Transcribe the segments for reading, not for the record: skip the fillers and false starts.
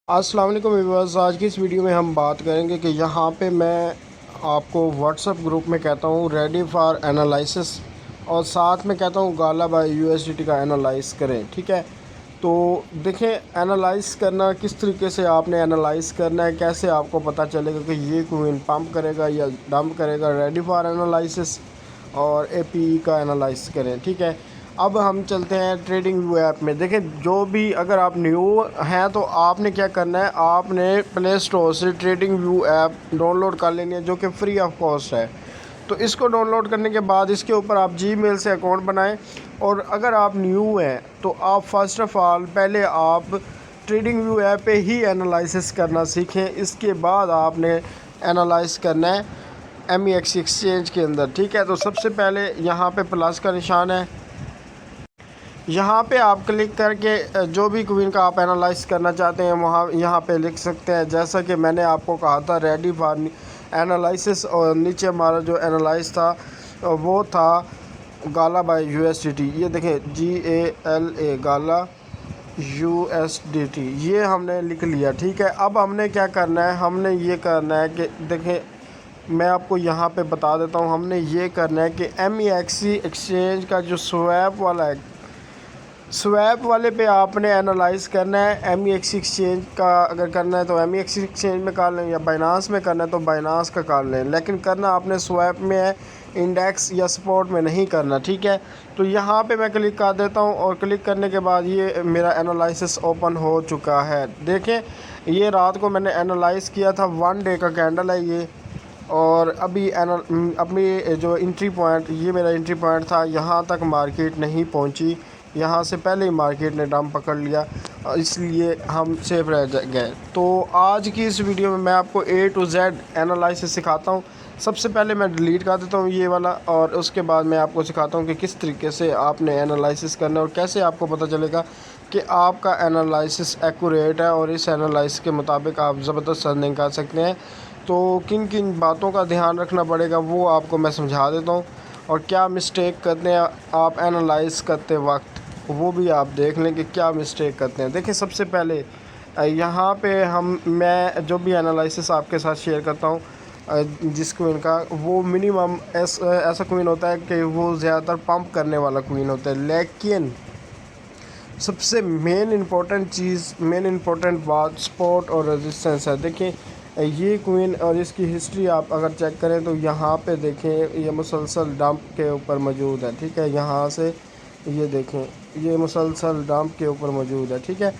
अस्सलाम वालेकुम व्यूअर्स। आज की इस वीडियो में हम बात करेंगे कि यहाँ पे मैं आपको व्हाट्सएप ग्रुप में कहता हूँ रेडी फॉर एनालिसिस और साथ में कहता हूँ गाला बाय यूएसडीटी का एनालाइज करें। ठीक है, तो देखें एनालाइज करना किस तरीके से आपने एनालाइज करना है, कैसे आपको पता चलेगा कि ये कोइन पंप करेगा या डंप करेगा। रेडी फॉर एनालिसिस और एपीई का एनालाइज करें। ठीक है, अब हम चलते हैं ट्रेडिंग व्यू ऐप में। देखें, जो भी अगर आप न्यू हैं तो आपने क्या करना है, आपने प्ले स्टोर से ट्रेडिंग व्यू ऐप डाउनलोड कर लेनी है जो कि फ्री ऑफ कॉस्ट है। तो इसको डाउनलोड करने के बाद इसके ऊपर आप जीमेल से अकाउंट बनाएं। और अगर आप न्यू हैं तो आप फर्स्ट ऑफ़ ऑल पहले आप ट्रेडिंग व्यू ऐप पे ही एनालिसिस करना सीखें। इसके बाद आपने एनालाइज करना है MEX एक्सचेंज के अंदर। ठीक है, तो सबसे पहले यहाँ पे प्लस का निशान है, यहाँ पे आप क्लिक करके जो भी क्वीन का आप एनालाइज करना चाहते हैं वहाँ यहाँ पे लिख सकते हैं। जैसा कि मैंने आपको कहा था रेडी फॉर एनालिसिस, और नीचे हमारा जो एनालाइज था वो था गाला बाय USDT। ये देखें GALA गाला USDT, ये हमने लिख लिया। ठीक है, अब हमने क्या करना है, हमने ये करना है कि देखें मैं आपको यहाँ पे बता देता हूँ। हमने ये करना है कि MEX एक्सचेंज का जो स्वैप वाला है, स्वैप वाले पे आपने एनालाइज करना है। MEX एक्सचेंज का अगर करना है तो MEX एक्सचेंज में कर लें, या बाइनांस में करना है तो बाइनांस का कर लें, लेकिन करना आपने स्वैप में है, इंडेक्स या स्पॉट में नहीं करना। ठीक है, तो यहाँ पे मैं क्लिक कर देता हूँ और क्लिक करने के बाद ये मेरा एनालिसिस ओपन हो चुका है। देखें, ये रात को मैंने एनालाइज किया था, 1 डे का कैंडल है ये। और अभी अपनी जो एंट्री पॉइंट, ये मेरा एंट्री पॉइंट था, यहाँ तक मार्केट नहीं पहुँची, यहाँ से पहले ही मार्केट ने डंप पकड़ लिया, इसलिए हम सेफ रह गए। तो आज की इस वीडियो में मैं आपको A to Z एनालिसिस सिखाता हूँ। सबसे पहले मैं डिलीट कर देता हूँ ये वाला, और उसके बाद मैं आपको सिखाता हूँ कि किस तरीके से आपने एनालिसिस करना है और कैसे आपको पता चलेगा कि आपका एनालिसिस एक्यूरेट है और इस एनालिसिस के मुताबिक आप ज़बरदस्त अर्निंग कर सकते हैं। तो किन किन बातों का ध्यान रखना पड़ेगा वो आपको मैं समझा देता हूँ, और क्या मिस्टेक करते हैं आप एनालाइज करते वक्त वो भी आप देख लें कि क्या मिस्टेक करते हैं। देखिए, सबसे पहले यहाँ पे मैं जो भी एनालिसिस आपके साथ शेयर करता हूँ जिस क्वीन का, वो मिनिमम ऐसा क्वीन होता है कि वो ज़्यादातर पंप करने वाला क्वीन होता है। लेकिन सबसे मेन इम्पोर्टेंट बात सपोर्ट और रेजिस्टेंस है। देखिए, ये क्वीन और इसकी हिस्ट्री आप अगर चेक करें तो यहाँ पे देखें ये मुसलसल डंप के ऊपर मौजूद है। ठीक है, यहाँ से ये देखें ये मुसलसल डंप के ऊपर मौजूद है। ठीक है,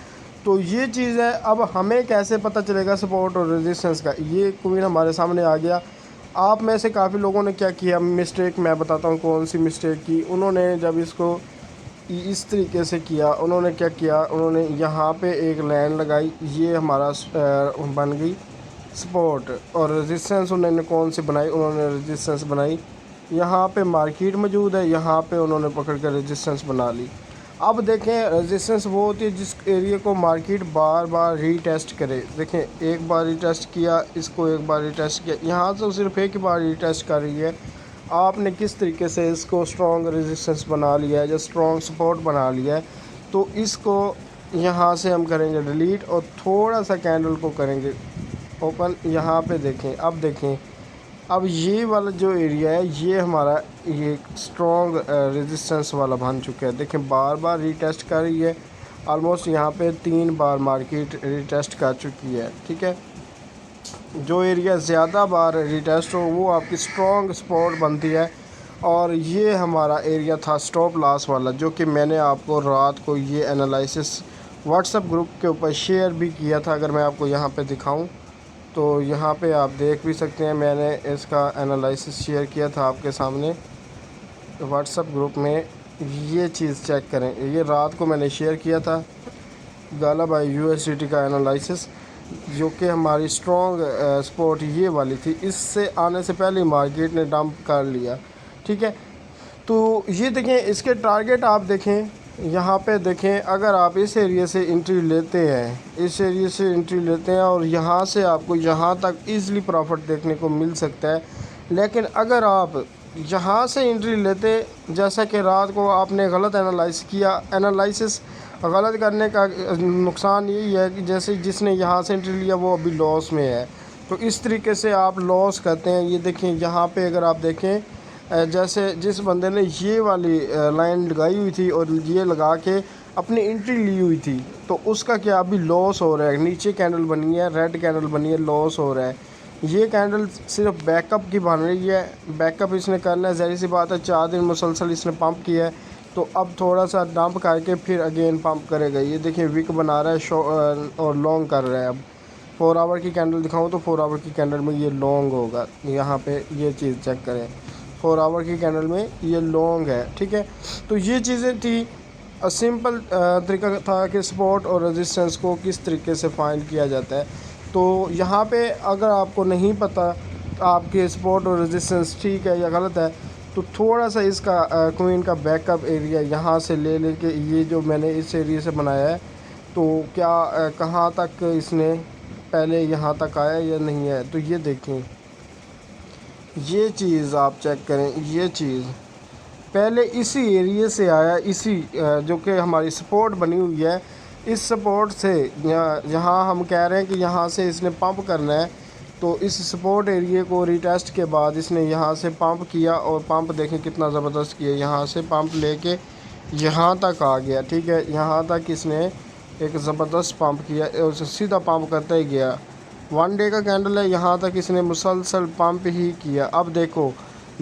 तो ये चीज़ है। अब हमें कैसे पता चलेगा सपोर्ट और रेजिस्टेंस का, ये क्वीन हमारे सामने आ गया। आप में से काफ़ी लोगों ने क्या किया मिस्टेक, मैं बताता हूँ कौन सी मिस्टेक की। उन्होंने जब इसको इस तरीके से किया, उन्होंने क्या किया, उन्होंने यहाँ पे एक लाइन लगाई, ये हमारा बन गई सपोर्ट। और रेजिस्टेंस उन्होंने कौन सी बनाई, उन्होंने रेजिस्टेंस बनाई यहाँ पे मार्केट मौजूद है, यहाँ पे उन्होंने पकड़ कर रेजिस्टेंस बना ली। अब देखें, रेजिस्टेंस वो होती है जिस एरिया को मार्केट बार बार रीटेस्ट करे। देखें, एक बार रीटेस्ट किया, इसको एक बार रीटेस्ट किया, यहाँ से सिर्फ एक ही बार रीटेस्ट कर रही है। आपने किस तरीके से इसको स्ट्रॉन्ग रेजिस्टेंस बना लिया है, जो स्ट्रॉन्ग सपोर्ट बना लिया है, तो इसको यहाँ से हम करेंगे डिलीट और थोड़ा सा कैंडल को करेंगे ओपन। यहाँ पे देखें, अब देखें, अब ये वाला जो एरिया है ये हमारा ये स्ट्रॉन्ग रेजिस्टेंस वाला बन चुका है। देखें, बार बार रीटेस्ट कर रही है, ऑलमोस्ट यहाँ पे 3 बार मार्केट रीटेस्ट कर चुकी है। ठीक है, जो एरिया ज़्यादा बार रीटेस्ट हो वो आपकी स्ट्रॉन्ग सपोर्ट बनती है। और ये हमारा एरिया था स्टॉप लॉस वाला, जो कि मैंने आपको रात को ये एनालिसिस व्हाट्सएप ग्रुप के ऊपर शेयर भी किया था। अगर मैं आपको यहाँ पे दिखाऊं तो यहाँ पे आप देख भी सकते हैं, मैंने इसका एनालिसिस शेयर किया था आपके सामने व्हाट्सएप ग्रुप में। ये चीज़ चेक करें, ये रात को मैंने शेयर किया था गाला बाय USDT का एनालिसिस, जो कि हमारी स्ट्रॉन्ग सपोर्ट ये वाली थी। इससे आने से पहले मार्केट ने डंप कर लिया। ठीक है, तो ये देखें, इसके टारगेट आप देखें, यहाँ पे देखें, अगर आप इस एरिया से एंट्री लेते हैं, इस एरिया से एंट्री लेते हैं और यहाँ से आपको यहाँ तक ईज़िली प्रॉफिट देखने को मिल सकता है। लेकिन अगर आप यहाँ से एंट्री लेते, जैसा कि रात को आपने गलत एनालिसिस गलत करने का नुकसान यही है कि जैसे जिसने यहाँ से एंट्री लिया वो अभी लॉस में है, तो इस तरीके से आप लॉस करते हैं। ये देखें यहाँ पे अगर आप देखें जैसे जिस बंदे ने ये वाली लाइन लगाई हुई थी और ये लगा के अपनी एंट्री ली हुई थी, तो उसका क्या अभी लॉस हो रहा है। नीचे कैंडल बनी है, रेड कैंडल बनी है, लॉस हो रहा है। ये कैंडल सिर्फ बैकअप की बन रही है, बैकअप इसने करना है। ज़ाहिर सी बात है 4 दिन मुसलसल इसने पंप किया है, तो अब थोड़ा सा डंप करके फिर अगेन पंप करेगा। ये देखिए विक बना रहा है और लॉन्ग कर रहा है। अब 4 आवर की कैंडल दिखाऊं तो 4 आवर की कैंडल में ये लॉन्ग होगा। यहाँ पे ये चीज़ चेक करें, 4 आवर की कैंडल में ये लॉन्ग है, ठीक है। तो ये चीज़ें थी, सिंपल तरीका था कि सपोर्ट और रेजिस्टेंस को किस तरीके से फाइंड किया जाता है। तो यहाँ पे अगर आपको नहीं पता आपके सपोर्ट और रेजिस्टेंस ठीक है या गलत है, तो थोड़ा सा इसका क्वीन का बैकअप एरिया यहाँ से ले लेके ये जो मैंने इस एरिया से बनाया है, तो क्या कहाँ तक इसने पहले यहाँ तक आया या नहीं है। तो ये देखें, ये चीज़ आप चेक करें, ये चीज़ पहले इसी एरिया से आया, इसी जो कि हमारी सपोर्ट बनी हुई है, इस सपोर्ट से यहाँ हम कह रहे हैं कि यहाँ से इसने पंप करना है। तो इस सपोर्ट एरिया को रिटेस्ट के बाद इसने यहाँ से पंप किया और पंप देखें कितना ज़बरदस्त किया। यहाँ से पंप लेके यहाँ तक आ गया, ठीक है। यहाँ तक इसने एक ज़बरदस्त पंप किया और सीधा पंप करता ही गया। 1 डे का कैंडल है, यहाँ तक इसने मुसलसल पंप ही किया। अब देखो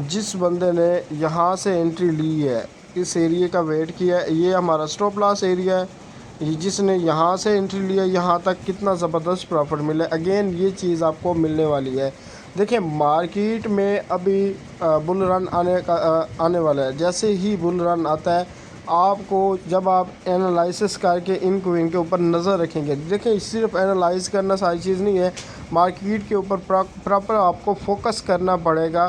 जिस बंदे ने यहाँ से एंट्री ली है, इस एरिया का वेट किया है, ये हमारा स्टॉप लॉस एरिया है। ये जिसने यहाँ से एंट्री लिया यहाँ तक कितना ज़बरदस्त प्रॉफिट मिला। अगेन ये चीज़ आपको मिलने वाली है। देखिए मार्केट में अभी बुल रन आने वाला है। जैसे ही बुल रन आता है, आपको जब आप एनालिसिस करके इन क्वीन के ऊपर नज़र रखेंगे, देखिए सिर्फ एनालाइज करना सारी चीज़ नहीं है, मार्केट के ऊपर प्रॉपर आपको फोकस करना पड़ेगा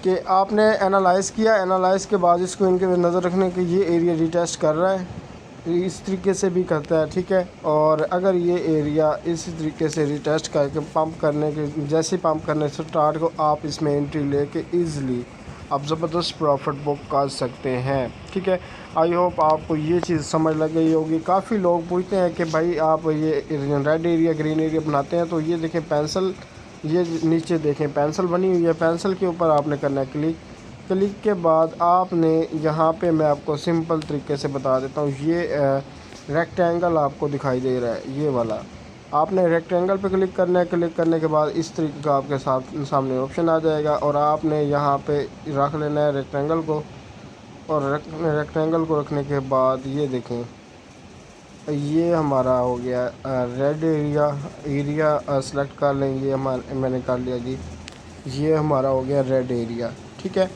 कि आपने एनालाइज़ किया, एनालाइज़ के बाद इसको इनके नज़र रखने के ये एरिया रिटेस्ट कर रहा है, इस तरीके से भी करता है, ठीक है। और अगर ये एरिया इसी तरीके से रिटेस्ट करके पंप करने के जैसे पंप करने से स्टार्ट को आप इसमें एंट्री लेके ईज़िली आप ज़बरदस्त प्रॉफिट बुक कर सकते हैं, ठीक है। आई होप आपको ये चीज़ समझ लग गई होगी। काफ़ी लोग पूछते हैं कि भाई आप ये रेड एरिया ग्रीन एरिया बनाते हैं, तो ये देखें पेंसिल, ये नीचे देखें पेंसिल बनी हुई है, पेंसिल के ऊपर आपने करना है क्लिक। क्लिक के बाद आपने यहाँ पे मैं आपको सिंपल तरीके से बता देता हूँ, ये रेक्टेंगल आपको दिखाई दे रहा है, ये वाला आपने रेक्टेंगल पे क्लिक करना है। क्लिक करने के बाद इस तरीके का आपके सामने ऑप्शन आ जाएगा और आपने यहाँ पे रख लेना है रेक्टेंगल को। और रेक्टेंगल को रखने के बाद ये देखें, ये हमारा हो गया रेड एरिया सेलेक्ट कर लेंगे। हमारे मैंने कर लिया जी, ये हमारा हो गया रेड एरिया, ठीक है।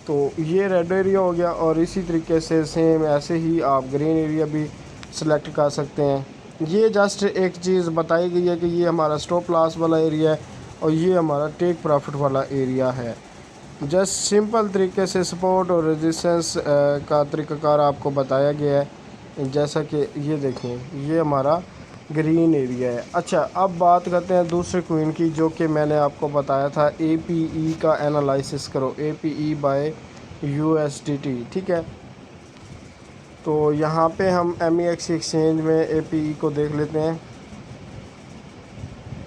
तो ये रेड एरिया हो गया और इसी तरीके से सेम ऐसे ही आप ग्रीन एरिया भी सिलेक्ट कर सकते हैं। ये जस्ट एक चीज़ बताई गई है कि ये हमारा स्टॉप लॉस वाला एरिया है और ये हमारा टेक प्रॉफिट वाला एरिया है। जस्ट सिंपल तरीके से सपोर्ट और रेजिस्टेंस का तरीक़ाकार आपको बताया गया है। जैसा कि ये देखें, ये हमारा ग्रीन एरिया है। अच्छा, अब बात करते हैं दूसरे क्वीन की, जो कि मैंने आपको बताया था APE का एनालिसिस करो, APE बाय USDT, ठीक है। तो यहाँ पे हम MEX एक्सचेंज में APE को देख लेते हैं।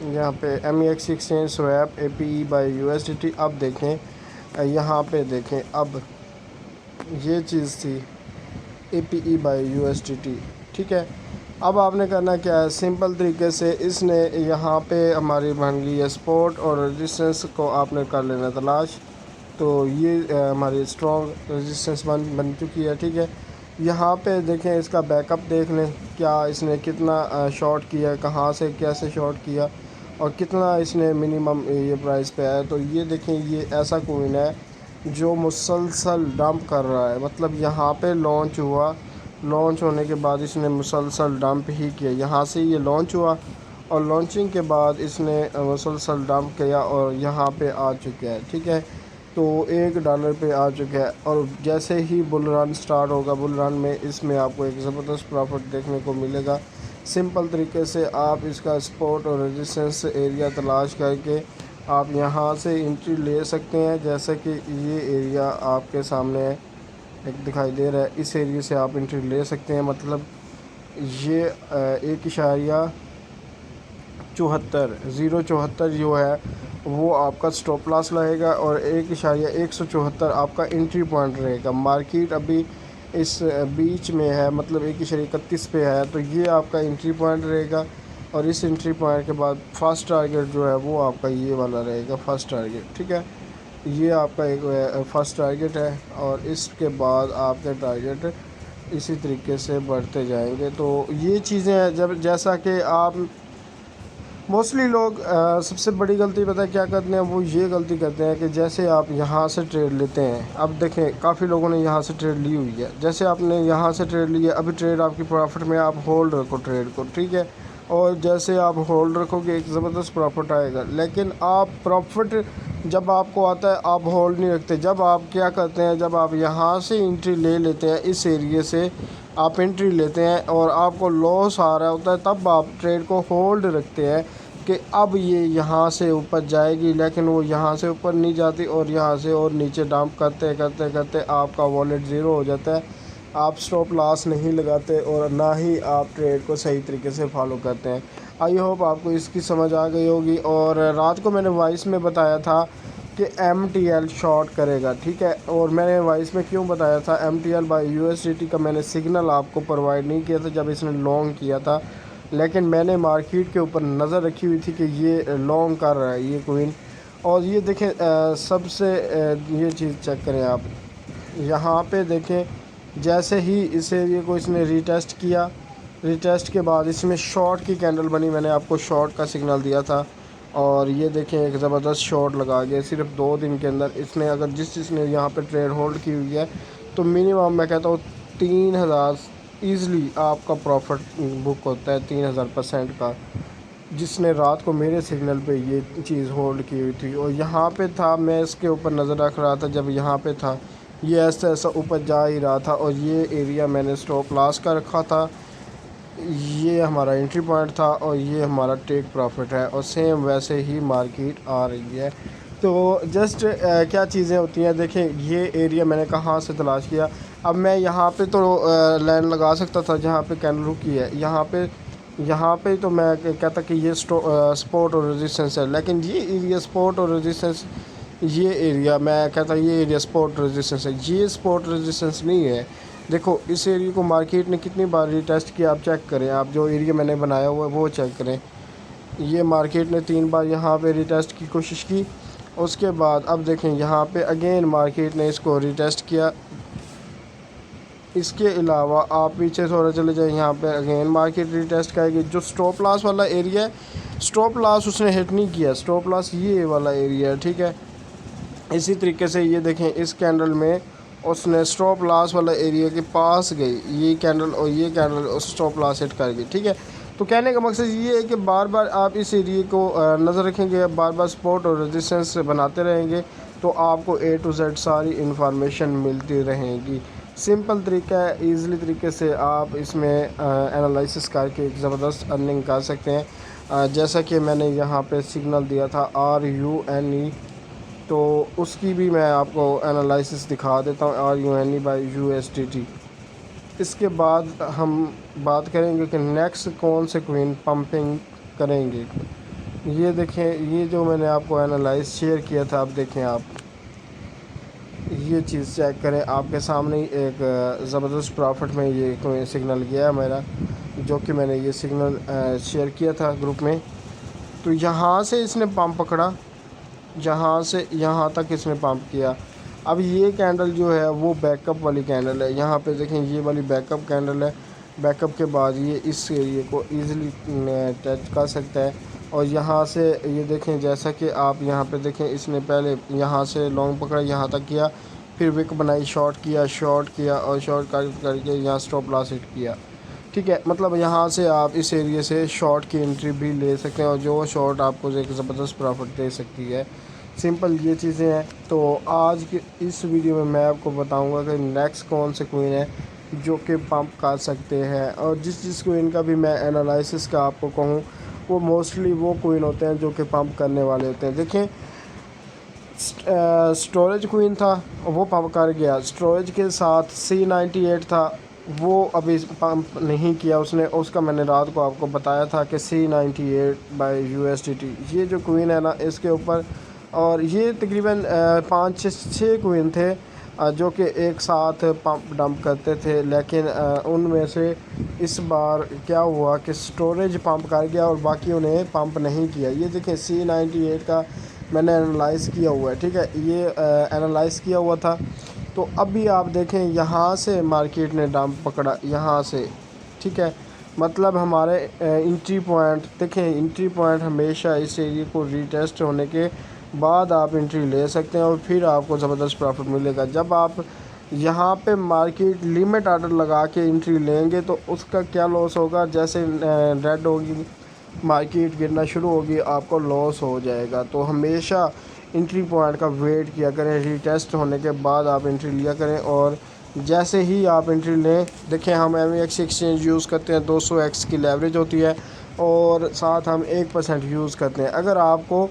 यहाँ पे MEX exchange swap APE by USDT। अब देखें यहाँ पे देखें, अब ये चीज़ थी APE बाय USDT, ठीक है। अब आपने करना क्या है, सिंपल तरीके से इसने यहाँ पे हमारी बन गई है सपोर्ट और रेजिस्टेंस को आपने कर लेना तलाश। तो ये हमारी स्ट्रॉन्ग रेजिस्टेंस बन चुकी है, ठीक है। यहाँ पे देखें इसका बैकअप देख लें, क्या इसने कितना शॉर्ट किया, कहाँ से कैसे शॉर्ट किया और कितना इसने मिनिमम ये प्राइस पे आया। तो ये देखें, ये ऐसा कोइन है जो मुसलसल डंप कर रहा है। मतलब यहाँ पे लॉन्च हुआ, लॉन्च होने के बाद इसने मुसलसल डंप ही किया। यहाँ से ये लॉन्च हुआ और लॉन्चिंग के बाद इसने मुसलसल डंप किया और यहाँ पे आ चुका है, ठीक है। तो $1 पे आ चुका है और जैसे ही बुल रन स्टार्ट होगा, बुल रन में इसमें आपको एक ज़बरदस्त प्रॉफिट देखने को मिलेगा। सिंपल तरीके से आप इसका सपोर्ट और रेजिस्टेंस एरिया तलाश करके आप यहाँ से एंट्री ले सकते हैं। जैसे कि ये एरिया आपके सामने है, एक दिखाई दे रहा है, इस एरिया से आप एंट्री ले सकते हैं। मतलब ये 1.74 जो है वो आपका स्टॉप लॉस रहेगा और 1.174 आपका एंट्री पॉइंट रहेगा। मार्केट अभी इस बीच में है, मतलब 1.31 पे है, तो ये आपका एंट्री पॉइंट रहेगा। और इस एंट्री पॉइंट के बाद फर्स्ट टारगेट जो है वो आपका ये वाला रहेगा, फर्स्ट टारगेट, ठीक है। ये आपका एक फर्स्ट टारगेट है और इसके बाद आपके टारगेट इसी तरीके से बढ़ते जाएंगे। तो ये चीज़ें हैं, जब जैसा कि आप मोस्टली लोग सबसे बड़ी गलती पता है क्या करते हैं, वो ये गलती करते हैं कि जैसे आप यहाँ से ट्रेड लेते हैं। अब देखें काफ़ी लोगों ने यहाँ से ट्रेड ली हुई है, जैसे आपने यहाँ से ट्रेड ली है, अभी ट्रेड आपकी प्रॉफिट में, आप होल्ड रखो ट्रेड को, ठीक है। और जैसे आप होल्ड रखोगे एक ज़बरदस्त प्रॉफिट आएगा, लेकिन आप प्रॉफिट जब आपको आता है आप होल्ड नहीं रखते। जब आप क्या करते हैं, जब आप यहाँ से एंट्री ले लेते हैं, इस एरिए से आप एंट्री लेते हैं और आपको लॉस आ रहा होता है, तब आप ट्रेड को होल्ड रखते हैं कि अब ये यहाँ से ऊपर जाएगी, लेकिन वो यहाँ से ऊपर नहीं जाती और यहाँ से और नीचे डंप करते करते करते आपका वॉलेट ज़ीरो हो जाता है। आप स्टॉप लॉस नहीं लगाते और ना ही आप ट्रेड को सही तरीके से फॉलो करते हैं। आई होप आपको इसकी समझ आ गई होगी। और रात को मैंने वॉइस में बताया था कि MTL शॉर्ट करेगा, ठीक है। और मैंने वॉइस में क्यों बताया था, MTL बाय USDT का मैंने सिग्नल आपको प्रोवाइड नहीं किया था जब इसने लॉन्ग किया था, लेकिन मैंने मार्केट के ऊपर नज़र रखी हुई थी कि ये लॉन्ग कर रहा है ये कोइन। और ये देखें ये चीज़ चेक करें आप, यहाँ पे देखें जैसे ही इस एरिया को इसने रीटेस्ट किया, रीटेस्ट के बाद इसमें शॉर्ट की कैंडल बनी, मैंने आपको शॉर्ट का सिग्नल दिया था। और ये देखें एक ज़बरदस्त शॉर्ट लगा गया सिर्फ 2 दिन के अंदर इसने। अगर जिसने यहाँ पे ट्रेड होल्ड की हुई है तो मिनिमम मैं कहता हूँ 3000 ईज़िली आपका प्रॉफिट बुक होता है, 3000% का, जिसने रात को मेरे सिग्नल पे ये चीज़ होल्ड की हुई थी। और यहाँ पे था, मैं इसके ऊपर नज़र रख रहा था, जब यहाँ पे था ये ऐसा ऐसा ऊपर जा ही रहा था और ये एरिया मैंने स्टॉप लॉस का रखा था। ये हमारा एंट्री पॉइंट था और ये हमारा टेक प्रॉफिट है और सेम वैसे ही मार्केट आ रही है। तो जस्ट क्या चीज़ें होती हैं, देखें ये एरिया मैंने कहाँ से तलाश किया। अब मैं यहाँ पे तो लाइन लगा सकता था जहाँ पे कैंडल रुकी है, यहाँ पे तो मैं कहता कि ये सपोर्ट और रेजिस्टेंस है, लेकिन ये एरिया सपोर्ट और रेजिस्टेंस, ये एरिया मैं कहता ये एरिया सपोर्ट रेजिस्टेंस है, ये सपोर्ट रेजिस्टेंस नहीं है। देखो इस एरिया को मार्केट ने कितनी बार रीटेस्ट किया, आप चेक करें, आप जो एरिया मैंने बनाया हुआ है वो चेक करें। ये मार्केट ने 3 बार यहाँ पे रीटेस्ट की कोशिश की, उसके बाद अब देखें यहाँ पे अगेन मार्केट ने इसको रीटेस्ट किया। इसके अलावा आप पीछे थोड़ा चले जाए, यहाँ पे अगेन मार्केट रीटेस्ट करेगी। जो स्टॉप लॉस वाला एरिया है, स्टॉप लॉस उसने हिट नहीं किया, स्टॉप लॉस ये वाला एरिया है, ठीक है। इसी तरीके से ये देखें इस कैंडल में उसने स्टॉप लॉस वाला एरिया के पास गई ये कैंडल और ये कैंडल स्टॉप लॉस हिट कर गई, ठीक है। तो कहने का मकसद ये है कि बार बार आप इस एरिया को नज़र रखेंगे, बार बार सपोर्ट और रेजिस्टेंस बनाते रहेंगे, तो आपको A to Z सारी इन्फॉर्मेशन मिलती रहेगी। सिंपल तरीका है, ईज़िली तरीके से आप इसमें एनालिसिस करके एक ज़बरदस्त अर्निंग कर सकते हैं। जैसा कि मैंने यहाँ पे सिग्नल दिया था RUNE, तो उसकी भी मैं आपको एनालिसिस दिखा देता हूँ, RUNE बाय USDT। इसके बाद हम बात करेंगे कि नेक्स्ट कौन से कोइन पंपिंग करेंगे। ये देखें, ये जो मैंने आपको एनालाइज शेयर किया था, आप देखें, आप ये चीज़ चेक करें, आपके सामने ही एक ज़बरदस्त प्रॉफिट में ये कोई सिग्नल गया है मेरा, जो कि मैंने ये सिग्नल शेयर किया था ग्रुप में। तो यहाँ से इसने पंप पकड़ा, जहाँ से यहाँ तक इसने पंप किया। अब ये कैंडल जो है वो बैकअप वाली कैंडल है, यहाँ पे देखें ये वाली बैकअप कैंडल है। बैकअप के बाद ये इस एरिए को ईज़िली टच कर सकता है। और यहाँ से ये देखें, जैसा कि आप यहाँ पे देखें, इसने पहले यहाँ से लॉन्ग पकड़ा, यहाँ तक किया, फिर विक बनाई, शॉर्ट किया और शॉर्ट करके यहाँ स्टॉप लॉस हिट किया, ठीक है। मतलब यहाँ से आप इस एरिए से शॉर्ट की एंट्री भी ले सकते हैं और जो शॉर्ट आपको एक ज़बरदस्त प्रॉफिट दे सकती है। सिंपल ये चीज़ें हैं। तो आज की इस वीडियो में मैं आपको बताऊंगा कि नेक्स्ट कौन से कोइन है जो कि पंप कर सकते हैं, और जिस कोइन का भी मैं एनालिसिस का आपको कहूँ, वो मोस्टली वो कोइन होते हैं जो कि पंप करने वाले होते हैं। देखें स्टोरेज क्वीन था वो पंप कर गया। स्टोरेज के साथ C98 था वो अभी पंप नहीं किया उसने। उसका मैंने रात को आपको बताया था कि C98 बाय USDT ये जो क्वीन है ना इसके ऊपर। और ये तकरीबन 5 6 क्वीन थे जो कि एक साथ पंप डंप करते थे, लेकिन उनमें से इस बार क्या हुआ कि स्टोरेज पंप कर गया और बाकी उन्हें पंप नहीं किया। ये देखें C98 का मैंने एनालाइज़ किया हुआ है, ठीक है, ये एनालाइज़ किया हुआ था। तो अभी आप देखें यहाँ से मार्केट ने डंप पकड़ा यहाँ से, ठीक है, मतलब हमारे इंट्री पॉइंट देखें। इंट्री पॉइंट हमेशा इस एरिया को रीटेस्ट होने के बाद आप एंट्री ले सकते हैं और फिर आपको ज़बरदस्त प्रॉफिट मिलेगा। जब आप यहाँ पे मार्केट लिमिट आर्डर लगा के एंट्री लेंगे तो उसका क्या लॉस होगा, जैसे रेड होगी मार्केट गिरना शुरू होगी आपको लॉस हो जाएगा। तो हमेशा एंट्री पॉइंट का वेट किया करें, रीटेस्ट होने के बाद आप एंट्री लिया करें। और जैसे ही आप एंट्री लें, देखें हम MEX एक्सचेंज यूज़ करते हैं, 200x की लेवरेज होती है और साथ हम 1% यूज़ करते हैं। अगर आपको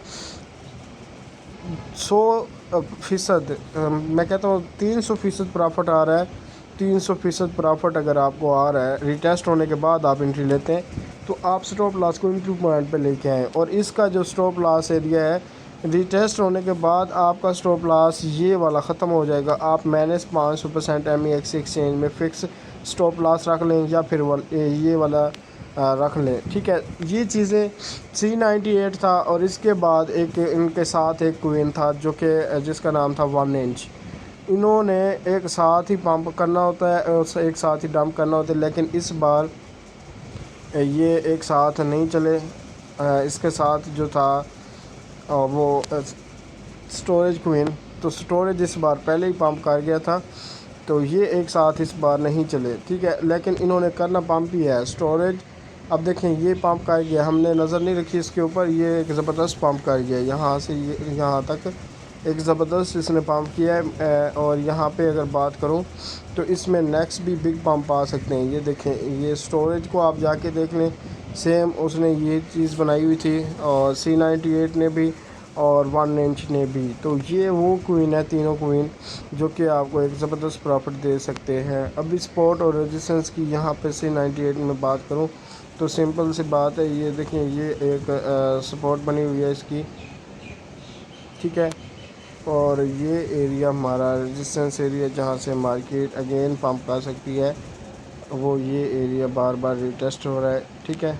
100% मैं कहता हूँ 300% प्रॉफिट आ रहा है, 300% प्रॉफिट अगर आपको आ रहा है रिटेस्ट होने के बाद आप एंट्री लेते हैं, तो आप स्टॉप लॉस को एंट्री पॉइंट पे लेके आएँ। और इसका जो स्टॉप लॉस एरिया है रिटेस्ट होने के बाद आपका स्टॉप लॉस ये वाला ख़त्म हो जाएगा। आप -500% MEX एक्सचेंज में फ़िक्स स्टॉप लॉस रख लें या फिर ये वाला रख लें, ठीक है। ये चीज़ें C98 था और इसके बाद एक इनके साथ एक क्वीन था जो कि जिसका नाम था 1 इंच। इन्होंने एक साथ ही पंप करना होता है और एक साथ ही डंप करना होता है, लेकिन इस बार ये एक साथ नहीं चले। इसके साथ जो था वो स्टोरेज क्वीन, तो स्टोरेज इस बार पहले ही पंप कर गया था, तो ये एक साथ इस बार नहीं चले, ठीक है। लेकिन इन्होंने करना पंप ही है स्टोरेज। अब देखें ये पंप कर गया, हमने नज़र नहीं रखी इसके ऊपर, ये एक ज़बरदस्त पंप कर गया यहाँ से ये यहाँ तक एक ज़बरदस्त इसने पंप किया है। और यहाँ पे अगर बात करूँ तो इसमें नेक्स्ट भी बिग पंप आ सकते हैं। ये देखें ये स्टोरेज को आप जाके देख लें, सेम उसने ये चीज़ बनाई हुई थी और C98 ने भी और 1 इंच ने भी। तो ये वो क्वीन है, तीनों क्वीन जो कि आपको एक ज़बरदस्त प्रॉफिट दे सकते हैं। अभी सपोर्ट और रेजिस्टेंस की यहाँ पे C98 में बात करूँ तो सिंपल सी बात है, ये देखें ये एक सपोर्ट बनी हुई है इसकी, ठीक है। और ये एरिया हमारा रेजिस्टेंस एरिया जहाँ से मार्केट अगेन पंप कर सकती है, वो ये एरिया बार बार रिटेस्ट हो रहा है, ठीक है।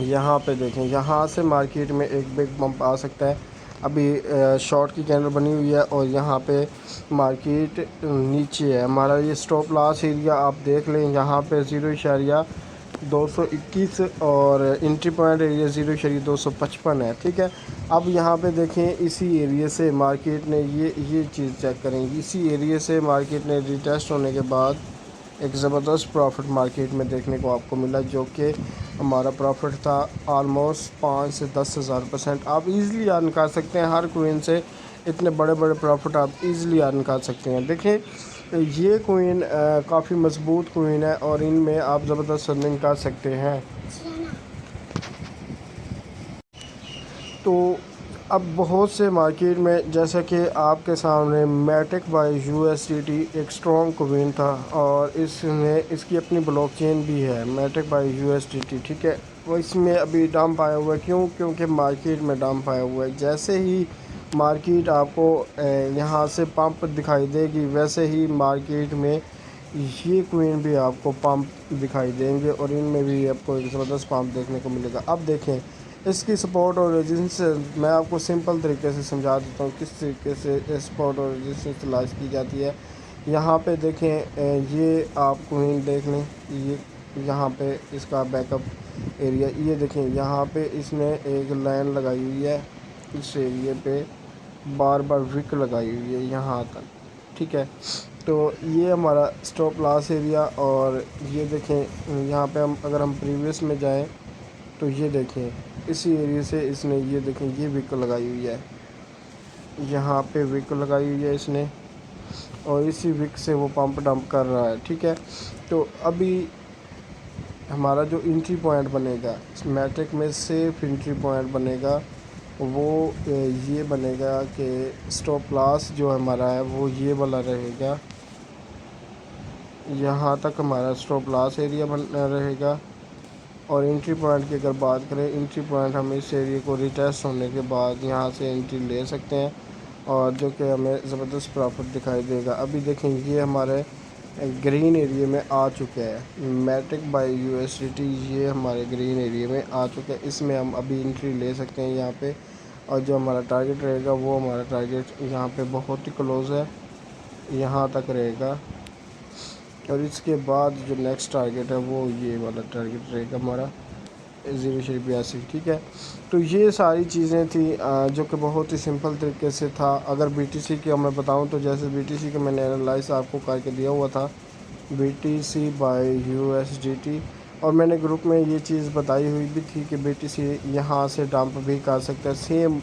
यहाँ पे देखें यहाँ से मार्केट में एक बिग पंप आ सकता है। अभी शॉर्ट की कैंडल बनी हुई है और यहाँ पे मार्केट नीचे है। हमारा ये स्टॉप लॉस एरिया आप देख लें, यहाँ पे 0.221 और एंट्री पॉइंट एरिया 0.255 है, ठीक है। अब यहाँ पे देखें इसी एरिया से मार्केट ने ये चीज़ चेक करें, इसी एरिया से मार्केट ने रिटेस्ट होने के बाद एक ज़बरदस्त प्रॉफिट मार्केट में देखने को आपको मिला, जो कि हमारा प्रॉफिट था ऑलमोस्ट 5 से 10 हज़ार %। आप इजीली अर्न कर सकते हैं हर कोइन से, इतने बड़े बड़े प्रॉफिट आप इजीली अर्न कर सकते हैं। देखें ये कोइन काफ़ी मज़बूत कोइन है और इनमें आप ज़बरदस्त अर्निंग कर सकते हैं। तो अब बहुत से मार्केट में जैसा कि आपके सामने मैटिक बाय USDT एक स्ट्रॉन्ग कोइन था और इसकी अपनी ब्लॉकचेन भी है मैटिक बाय USDT, ठीक है। वो इसमें अभी डंप आया हुआ है, क्योंकि मार्केट में डंप आया हुआ है। जैसे ही मार्केट आपको यहाँ से पंप दिखाई देगी वैसे ही मार्केट में ये कोइन भी आपको पंप दिखाई देंगे और इनमें भी आपको एक ज़बरदस्त पंप देखने को मिलेगा। अब देखें इसकी सपोर्ट और रेजिस्टेंस मैं आपको सिंपल तरीके से समझा देता हूँ किस तरीके से सपोर्ट और रेजिस्टेंस तलाश की जाती है। यहाँ पे देखें ये आप कोइन देख लें, ये यहाँ पे इसका बैकअप एरिया, ये देखें यहाँ पे इसने एक लाइन लगाई हुई है, इस एरिए पे बार बार विक लगाई हुई है यहाँ तक, ठीक है। तो ये हमारा स्टॉप लॉस एरिया। और ये देखें यहाँ पे हम अगर हम प्रीवियस में जाएं तो ये देखें इसी एरिया से इसने ये देखें ये विक लगाई हुई है, यहाँ पे विक लगाई हुई है इसने और इसी विक से वो पंप डंप कर रहा है, ठीक है। तो अभी हमारा जो एंट्री पॉइंट बनेगा इस मैट्रिक में सेफ एंट्री पॉइंट बनेगा वो ये बनेगा कि स्टॉप लॉस जो हमारा है वो ये वाला रहेगा, यहाँ तक हमारा स्टॉप लॉस एरिया बन रहेगा। और एंट्री पॉइंट की अगर बात करें, एंट्री पॉइंट हम इस एरिया को रिटेस्ट होने के बाद यहाँ से एंट्री ले सकते हैं और जो कि हमें ज़बरदस्त प्रॉफिट दिखाई देगा। अभी देखें ये हमारे ग्रीन एरिया में आ चुके हैं, मैट्रिक बाय यूएसडीटी ये हमारे ग्रीन एरिया में आ चुके हैं। इसमें हम अभी एंट्री ले सकते हैं यहाँ पे, और जो हमारा टारगेट रहेगा वो हमारा टारगेट यहाँ पे बहुत ही क्लोज़ है, यहाँ तक रहेगा। और इसके बाद जो नेक्स्ट टारगेट है वो ये वाला टारगेट रहेगा हमारा 0.82। ठीक है, तो ये सारी चीज़ें थी जो कि बहुत ही सिंपल तरीके से था। अगर बीटीसी की मैं बताऊं तो जैसे बीटीसी का मैंने एनालाइज आपको करके दिया हुआ था, बीटीसी बाय यूएसडीटी, और मैंने ग्रुप में ये चीज़ बताई हुई भी थी कि बीटीसी यहाँ से डंप भी कर सकता है। सेम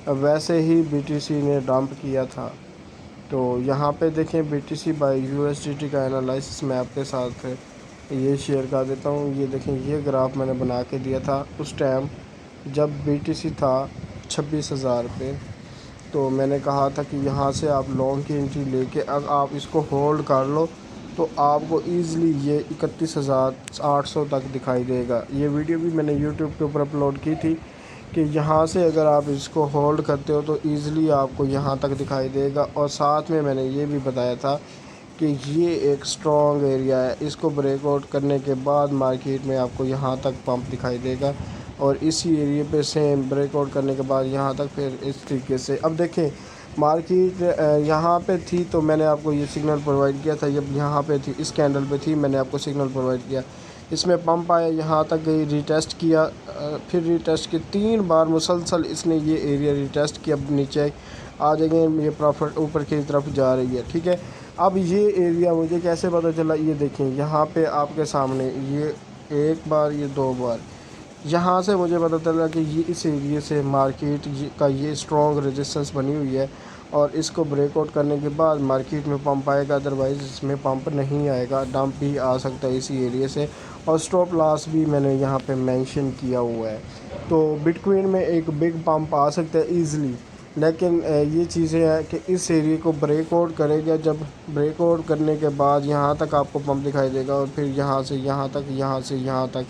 वैसे ही बीटीसी ने डंप किया था। तो यहाँ पे देखें बीटीसी बाय यूएसडीटी का एनालिसिस मैं आपके साथ ये शेयर कर देता हूँ। ये देखें ये ग्राफ मैंने बना के दिया था उस टाइम जब बीटीसी था 26,000 पे। तो मैंने कहा था कि यहाँ से आप लॉन्ग की एंट्री लेके अगर आप इसको होल्ड कर लो तो आपको ईज़िली ये 31,800 तक दिखाई देगा। ये वीडियो भी मैंने यूट्यूब के ऊपर अपलोड की थी कि यहाँ से अगर आप इसको होल्ड करते हो तो ईज़िली आपको यहाँ तक दिखाई देगा। और साथ में मैंने ये भी बताया था कि ये एक स्ट्रॉन्ग एरिया है, इसको ब्रेकआउट करने के बाद मार्केट में आपको यहाँ तक पंप दिखाई देगा, और इसी एरिया पे सेम ब्रेकआउट करने के बाद यहाँ तक फिर इस तरीके से। अब देखें मार्केट यहाँ पे थी तो मैंने आपको ये सिग्नल प्रोवाइड किया था, जब यहाँ पे थी इस कैंडल पे थी मैंने आपको सिग्नल प्रोवाइड किया। इसमें पंप आया, यहाँ तक गई, रिटेस्ट किया, फिर रिटेस्ट की 3 बार मुसलसल इसने ये एरिया रिटेस्ट किया। अब नीचे आ जाएंगे, ये प्रॉफिट ऊपर की तरफ जा रही है। ठीक है, अब ये एरिया मुझे कैसे पता चला, ये देखें यहाँ पे आपके सामने ये 1 बार, ये 2 बार, यहाँ से मुझे पता चला कि ये इस एरिया से मार्केट का ये स्ट्रॉन्ग रेजिस्टेंस बनी हुई है, और इसको ब्रेकआउट करने के बाद मार्केट में पंप आएगा, अदरवाइज़ इसमें पंप नहीं आएगा, डंप भी आ सकता है इसी एरिया से। और स्टॉप लॉस भी मैंने यहाँ पे मेंशन किया हुआ है। तो बिटकॉइन में एक बिग पंप आ सकता है ईज़िली, लेकिन ये चीज़ें हैं कि इस एरिया को ब्रेकआउट करेगा, जब ब्रेकआउट करने के बाद यहाँ तक आपको पंप दिखाई देगा, और फिर यहाँ से यहाँ तक, यहाँ से यहाँ तक,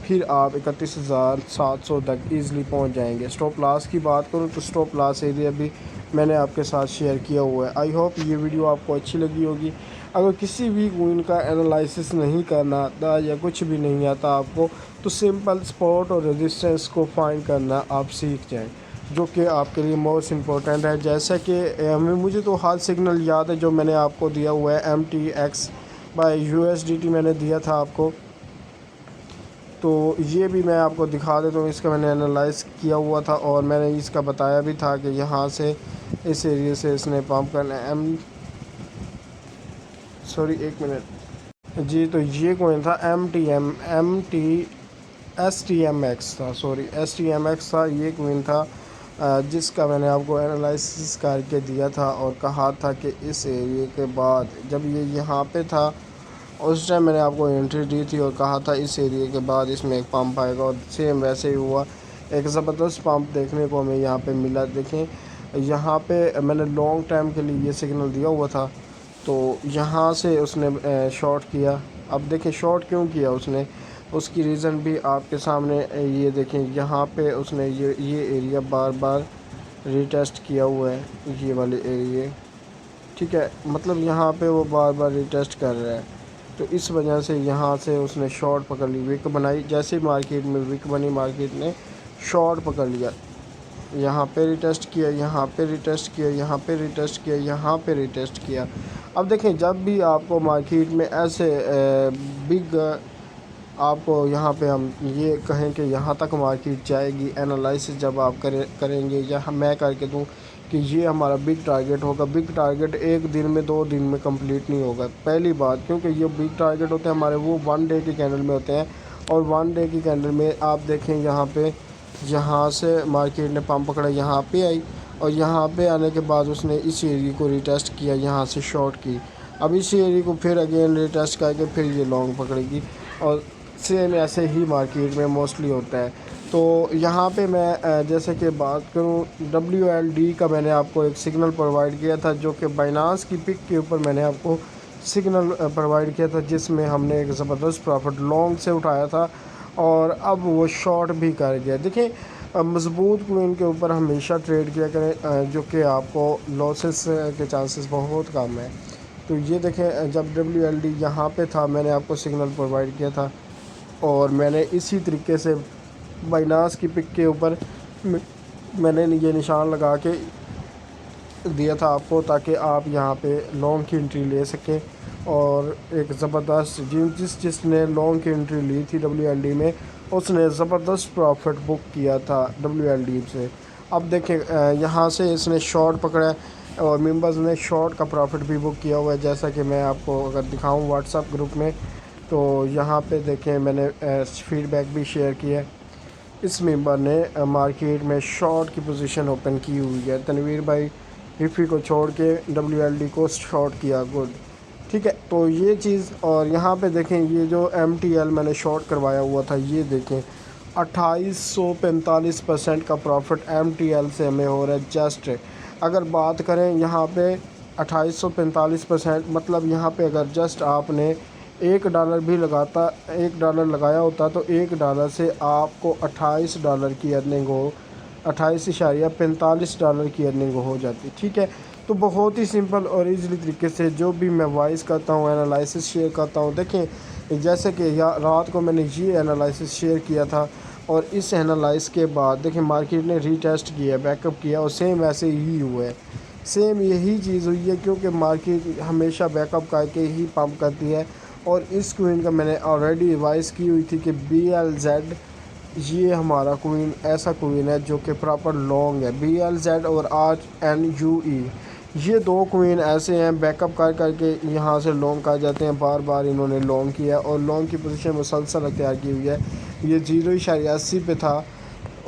फिर आप 31,700 तक ईज़िली पहुँच जाएंगे। स्टॉप लॉस की बात करूँ तो स्टॉप लॉस एरिया भी मैंने आपके साथ शेयर किया हुआ है। आई होप ये वीडियो आपको अच्छी लगी होगी। अगर किसी भी कॉइन का एनालिसिस नहीं करना आता या कुछ भी नहीं आता आपको, तो सिंपल सपोर्ट और रेजिस्टेंस को फाइंड करना आप सीख जाएं, जो कि आपके लिए मोस्ट इम्पोर्टेंट है। जैसा कि मुझे तो हाल सिग्नल याद है जो मैंने आपको दिया हुआ है, MTX बाय USDT मैंने दिया था आपको, तो ये भी मैं आपको दिखा देता हूँ। इसका मैंने एनालाइज किया हुआ था और मैंने इसका बताया भी था कि यहाँ से इस एरिया से इसने पंप करना है। एक मिनट जी, तो ये कॉइन था STMX था, STMX था, ये कॉइन था जिसका मैंने आपको एनालिसिस करके दिया था और कहा था कि इस एरिया के बाद जब ये यहाँ पे था उस टाइम मैंने आपको एंट्री दी थी और कहा था इस एरिया के बाद इसमें एक पंप आएगा, और सेम वैसे ही हुआ। एक ज़बरदस्त पंप देखने को हमें यहाँ पे मिला। देखें यहाँ पे मैंने लॉन्ग टाइम के लिए ये सिग्नल दिया हुआ था, तो यहाँ से उसने शॉर्ट किया। अब देखें शॉर्ट क्यों किया उसने, उसकी रीज़न भी आपके सामने ये देखें, यहाँ पे उसने ये एरिया बार बार रिटेस्ट किया हुआ है, ये वाले एरिया। ठीक है, मतलब यहाँ पे वो बार बार रिटेस्ट कर रहा है, तो इस वजह से यहाँ से उसने शॉर्ट पकड़ ली, विक बनाई। जैसे मार्केट में विक बनी, मार्केट ने शॉर्ट पकड़ लिया, यहाँ पे रिटेस्ट किया, यहाँ पे रिटेस्ट किया, यहाँ पे रिटेस्ट किया, यहाँ पे रिटेस्ट किया। अब देखें जब भी आपको मार्केट में ऐसे बिग आपको यहाँ पे हम ये कहें कि यहाँ तक मार्केट जाएगी, एनालिसिस जब आप करेंगे या मैं करके दूँ कि ये हमारा बिग टारगेट होगा, बिग टारगेट एक दिन में 2 दिन में कंप्लीट नहीं होगा। पहली बात, क्योंकि ये बिग टारगेट होते हैं हमारे वो 1 डे की कैंडल में होते हैं, और 1 डे की कैंडल में आप देखें यहाँ पे, यहाँ से मार्केट ने पंप पकड़ा, यहाँ पे आई, और यहाँ पे आने के बाद उसने इस एरिया को रिटेस्ट किया, यहाँ से शॉर्ट की। अब इस एरिया को फिर अगेन रिटेस्ट करके फिर ये लॉन्ग पकड़ेगी, और सेम ऐसे ही मार्केट में मोस्टली होता है। तो यहाँ पे मैं जैसे कि बात करूँ WLD का, मैंने आपको एक सिग्नल प्रोवाइड किया था जो कि बाइनांस की पिक के ऊपर मैंने आपको सिग्नल प्रोवाइड किया था, जिसमें हमने एक ज़बरदस्त प्रॉफिट लॉन्ग से उठाया था और अब वो शॉर्ट भी कर गया। देखिए मज़बूत कोइन के ऊपर हमेशा ट्रेड किया करें, जो कि आपको लॉसेस के चांसेस बहुत कम है। तो ये देखें जब WLD यहाँ पे था मैंने आपको सिग्नल प्रोवाइड किया था और मैंने इसी तरीके से बाइनांस की पिक के ऊपर मैंने ये निशान लगा के दिया था आपको, ताकि आप यहाँ पे लॉन्ग की एंट्री ले सकें। और एक ज़बरदस्त जिसने लॉन्ग की एंट्री ली थी WLD में, उसने ज़बरदस्त प्रॉफिट बुक किया था WLD से। अब देखें यहाँ से इसने शॉर्ट पकड़ा है और मेंबर्स ने शॉर्ट का प्रॉफिट भी बुक किया हुआ है। जैसा कि मैं आपको अगर दिखाऊं व्हाट्सएप ग्रुप में, तो यहाँ पे देखें मैंने फीडबैक भी शेयर किया है। इस मेंबर ने मार्केट में शॉर्ट की पोजीशन ओपन की हुई है। तनवीर भाई हिफी को छोड़ के WLD को शॉर्ट किया, गुड, ठीक है। तो ये चीज़, और यहाँ पे देखें ये जो MTL मैंने शॉर्ट करवाया हुआ था, ये देखें 2845% का प्रॉफिट MTL से हमें हो रहा है। जस्ट अगर बात करें यहाँ पे 2845%, मतलब यहाँ पे अगर जस्ट आपने $1 भी लगाता, $1 लगाया होता तो $1 से आपको $28 की अर्निंग हो, $28.45 की अर्निंग हो जाती, ठीक है। तो बहुत ही सिंपल और इजीली तरीके से जो भी मैं वाइस करता हूँ, एनालिसिस शेयर करता हूँ। देखें जैसे कि रात को मैंने ये एनालिसिस शेयर किया था और इस एनालाइज के बाद देखें मार्केट ने रीटेस्ट किया, बैकअप किया और सेम ऐसे ही हुआ है। सेम यही चीज़ हुई है क्योंकि मार्केट हमेशा बैकअप करके ही पंप करती है। और इस क्वीन का मैंने ऑलरेडी रिवाइज की हुई थी कि BLZ, ये हमारा क्वीन ऐसा क्वीन है जो कि प्रॉपर लॉन्ग है। BLZ और RNUE, ये दो क्वीन ऐसे हैं बैकअप कर करके यहाँ से लॉन्ग कर जाते हैं। बार बार इन्होंने लॉन्ग किया और लॉन्ग की पोजीशन मुसलसल अख्तियार की हुई है। ये 0.80 पे था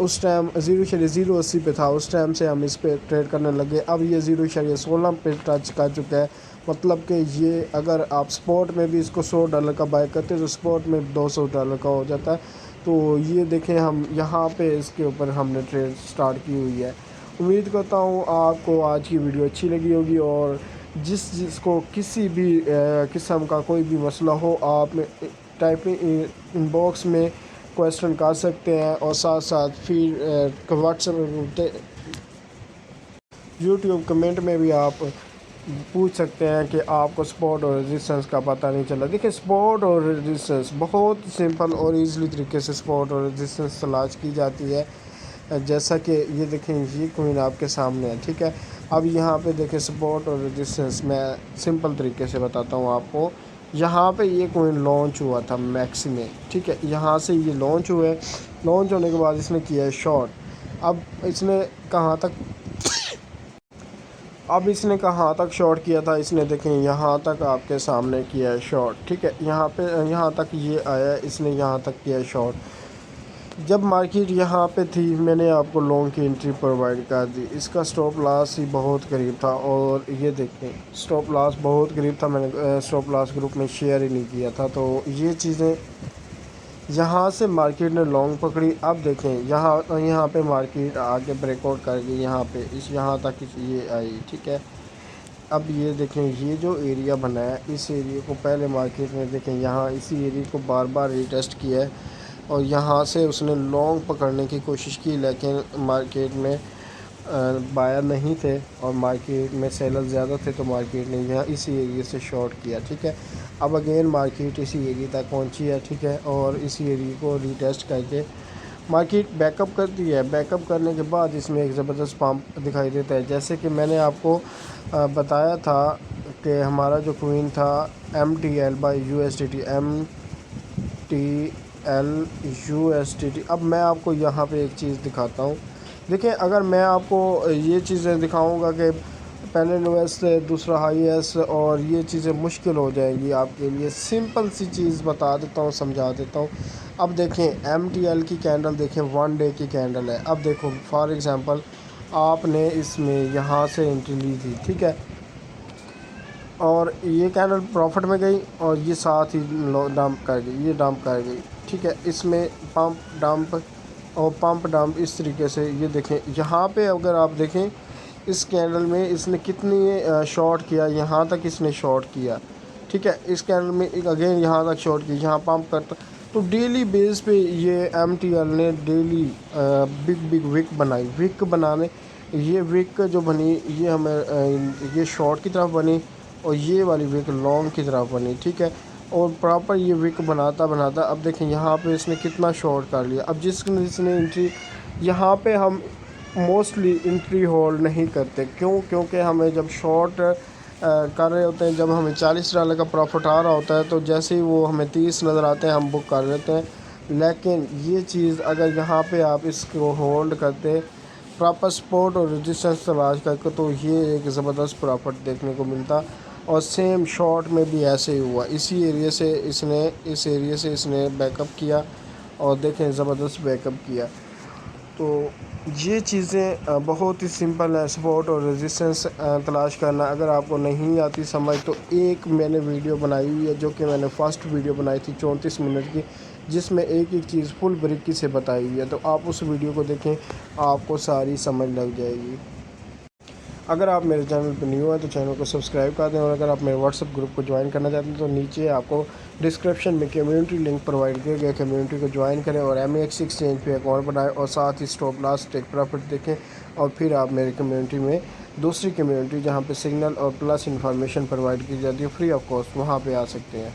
उस टाइम, 0.080 पे था उस टाइम से हम इस पे ट्रेड करने लगे। अब ये 0.16 पे टच कर चुका है। मतलब कि ये अगर आप स्पॉट में भी इसको $100 का बाय करते तो स्पॉट में $200 का हो जाता है। तो ये देखें हम यहाँ पे इसके ऊपर हमने ट्रेड स्टार्ट की हुई है। उम्मीद करता हूँ आपको आज की वीडियो अच्छी लगी होगी और जिसको किसी भी किस्म का कोई भी मसला हो, आप टाइपिंग इनबॉक्स में क्वेश्चन कर सकते हैं और साथ साथ फिर व्हाट्सएप यूट्यूब कमेंट में भी आप पूछ सकते हैं कि आपको सपोर्ट और रेजिस्टेंस का पता नहीं चला। देखिए सपोर्ट और रेजिस्टेंस बहुत सिंपल और इजीली तरीके से सपोर्ट और रेजिस्टेंस तलाश की जाती है। जैसा कि ये देखें ये क्वीन आपके सामने है, ठीक है। अब यहाँ पे देखें सपोर्ट और रेजिस्टेंस मैं सिंपल तरीके से बताता हूँ आपको। यहाँ पे ये क्वीन लॉन्च हुआ था मैक्सी में, ठीक है। यहाँ से ये लॉन्च हुआ है, लॉन्च होने के बाद इसने किया है शॉर्ट। अब इसने कहाँ तक अब इसने कहाँ तक शॉर्ट किया था, इसने देखें यहाँ तक आपके सामने किया है शॉर्ट, ठीक है। यहाँ पे यहाँ तक ये आया, इसने यहाँ तक किया है शॉर्ट। जब मार्केट यहाँ पे थी मैंने आपको लॉन्ग की एंट्री प्रोवाइड कर दी। इसका स्टॉप लॉस ही बहुत करीब था और ये देखें स्टॉप लॉस बहुत करीब था, मैंने स्टॉप लॉस ग्रुप में शेयर ही नहीं किया था। तो ये चीज़ें यहाँ से मार्केट ने लॉन्ग पकड़ी। अब देखें यहाँ पे मार्केट आगे ब्रेकआउट कर गई, यहाँ पे यहाँ तक ये आई, ठीक है। अब ये देखें ये जो एरिया बना है, इस एरिया को पहले मार्केट ने देखें यहाँ इसी एरिया को बार बार रीटेस्ट किया है और यहाँ से उसने लॉन्ग पकड़ने की कोशिश की, लेकिन मार्केट में बायर नहीं थे और मार्केट में सेलर ज़्यादा थे, तो मार्केट ने यहाँ इसी एरिया से शॉर्ट किया, ठीक है। अब अगेन मार्केट इसी एरिया तक पहुँची है, ठीक है, और इसी एरिया को रीटेस्ट करके मार्केट बैकअप करती है। बैकअप करने के बाद इसमें एक ज़बरदस्त पंप दिखाई देता है। जैसे कि मैंने आपको बताया था कि हमारा जो क्वीन था MTL by USDT, MTL USDT। अब मैं आपको यहाँ पे एक चीज़ दिखाता हूँ। देखिए अगर मैं आपको ये चीज़ें दिखाऊंगा कि पहले लोएस्ट दूसरा हाईएस्ट और ये चीज़ें मुश्किल हो जाएंगी आपके लिए, सिंपल सी चीज़ बता देता हूँ, समझा देता हूँ। अब देखें MTL की कैंडल देखें, 1 डे की कैंडल है। अब देखो फॉर एग्ज़ाम्पल आपने इसमें यहाँ से एंट्री ली थी, ठीक है, और ये कैंडल प्रॉफिट में गई और ये साथ ही डंप कर गई, ये डंप कर गई, ठीक ठीक है। इसमें पंप डंप इस तरीके से ये देखें। यहाँ पे अगर आप देखें इस कैंडल में इसने कितनी शॉर्ट किया, यहाँ तक इसने शॉर्ट किया, ठीक है। इस कैंडल में एक अगेन यहाँ तक शॉर्ट किया, यहाँ पंप करता। तो डेली बेस पे ये MTL ने डेली बिग विक बनाई। विक बनाने ये विक जो बनी ये हमें ये शॉर्ट की तरफ बनी और ये वाली विक लॉन्ग की तरफ बनी, ठीक है। और प्रॉपर ये विक बनाता बनाता अब देखें यहाँ पे इसने कितना शॉर्ट कर लिया। अब जिसने एंट्री यहाँ पे हम मोस्टली एंट्री होल्ड नहीं करते, क्योंकि हमें जब शॉर्ट कर रहे होते हैं, जब हमें $40 का प्रॉफिट आ रहा होता है तो जैसे ही वो हमें 30 नज़र आते हैं हम बुक कर लेते हैं। लेकिन ये चीज़ अगर यहाँ पे आप इसको होल्ड करते, प्रॉपर सपोर्ट और रेजिस्टेंस तलाश करके, तो ये एक ज़बरदस्त प्रॉफिट देखने को मिलता। और सेम शॉर्ट में भी ऐसे ही हुआ। इस एरिया से इसने बैकअप किया और देखें ज़बरदस्त बैकअप किया। तो ये चीज़ें बहुत ही सिंपल है, सपोर्ट और रेजिस्टेंस तलाश करना। अगर आपको नहीं आती समझ तो एक मैंने वीडियो बनाई हुई है, जो कि मैंने फ़र्स्ट वीडियो बनाई थी 34 मिनट की, जिसमें एक एक चीज़ फुल बारीकी से बताई हुई है। तो आप उस वीडियो को देखें, आपको सारी समझ लग जाएगी। अगर आप मेरे चैनल पर न्यू हैं तो चैनल को सब्सक्राइब कर दें। और अगर आप मेरे व्हाट्सएप ग्रुप को ज्वाइन करना चाहते हैं तो नीचे आपको डिस्क्रिप्शन में कम्युनिटी लिंक प्रोवाइड किया गया, कम्युनिटी को ज्वाइन करें और MEX एक्सचेंज पे अकाउंट बनाएं और साथ ही स्टॉप लॉस टेक प्रॉफिट देखें। और फिर आप मेरी कम्युनिटी में दूसरी कम्युनिटी जहाँ पे सिग्नल और प्लस इन्फॉर्मेशन प्रोवाइड की जाती है फ्री ऑफ कॉस्ट, वहाँ पर आ सकते हैं।